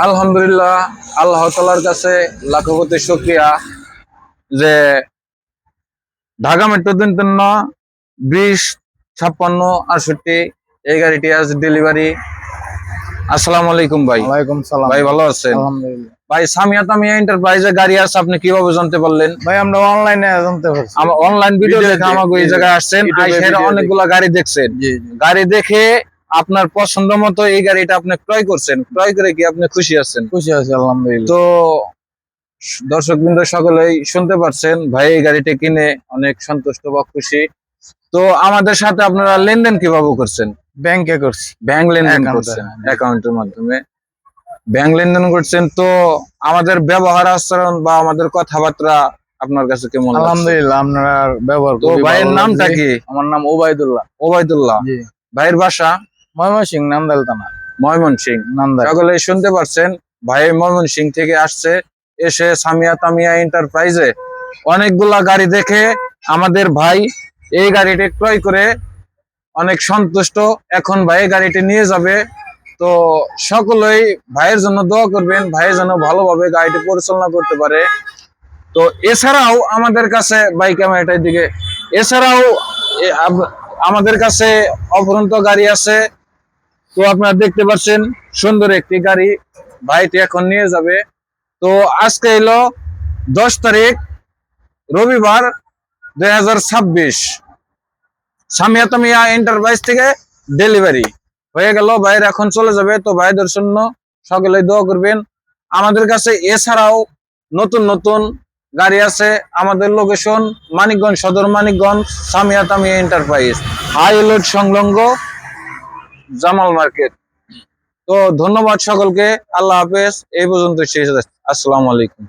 আলহামদুলিল্লাহ, আল্লাহ তাআলার কাছে লাখো কোটি শুকরিয়া যে ঢাকা মেট্রো ৩-২০-৫৬-৬৮ এই গাড়িটি আজ ডেলিভারি। আসসালামু আলাইকুম ভাই। ওয়ালাইকুম সালাম। ভাই ভালো আছেন? আলহামদুলিল্লাহ। ভাই সামিয়া তামিয়া এন্টারপ্রাইজে গাড়ি আছে, আপনি কিভাবে জানতে পারলেন? ভাই আমরা অনলাইনে জানতে পারছি। আমার অনলাইন ভিডিও ভিডিও দেখে দেখে, আমাকে এই জি, জায়গায় আসছেন, ইউটিউবে আইসের ভিডিও অনেকগুলা গাড়ি দেখছেন। জি জি। গাড়ি দেখে আপনার পছন্দ মতো এই গাড়িটা আপনি ক্রয় করছেন। ক্রয় করে কি আপনি খুশি আছেন? খুশি আছি আলহামদুলিল্লাহ। তো দর্শকবৃন্দ সকলেই শুনতে পারছেন, ভাই এই গাড়িটা কিনে অনেক সন্তুষ্ট বা খুশি। তো আমাদের সাথে আপনারা লেনদেন কিভাবে করছেন? ব্যাংকে করছি। ব্যাংক লেনদেন Account এ, করছেন, অ্যাকাউন্টের মাধ্যমে ব্যাংক লেনদেন করছেন। তো আমাদের ব্যবহার আচরণ বা আমাদের কথাবার্তা আপনার কাছে কেমন লাগছে? আলহামদুলিল্লাহ, আপনারা ব্যবহার তো খুবই ভাইয়ের ভালো নামটা লাগছে। কি? আমার নাম ওবায়দুল্লাহ। ওবায়দুল্লাহ। জি। ভাইয়ের বাসা ময়মনসিংহ নান্দাইল থানা। ময়মনসিংহ। নান্দাইল। সকলেই শুনতে পারছেন, ভাই ময়মনসিংহ থেকে আসছে, এসে সামিয়া তামিয়া এন্টারপ্রাইজে অনেকগুলা গাড়ি দেখে আমাদের ভাই এই গাড়িটি ক্রয় করে অনেক সন্তুষ্ট। এখন ভাই গাড়িটি নিয়ে যাবে। তো সকলেই ভাইয়ের জন্য দোয়া করবেন, ভাইয়ের জন্য ভালোভাবে গাড়িটি পরিচালনা করতে পারে। তো এছাড়াও আমাদের কাছে বাইক ক্যামেরাটার দিকে, এছাড়াও আমাদের কাছে অফুরন্ত গাড়ি আছে। তো আপনারা দেখতে পাচ্ছেন সুন্দর একটি গাড়ি ভাইটি এখন নিয়ে যাবে। তো আজকে এলো 10 তারিখ রবিবার 2026, সামিয়া তামিয়া এন্টারপ্রাইজ থেকে ডেলিভারি হয়ে গেল। ভাইয়ের এখন চলে যাবে। তো ভাইদের জন্য সকলে দোয়া করবেন। আমাদের কাছে এছাড়াও নতুন নতুন গাড়ি আছে। আমাদের location Manikganj Sadar, Manikganj, Samia Tamia enterprise, high road সংলগ্ন জামাল মার্কেট। তো ধন্যবাদ সকলকে, আল্লাহ হাফেজ। এই পর্যন্ত শেষ। আসসালামু আলাইকুম।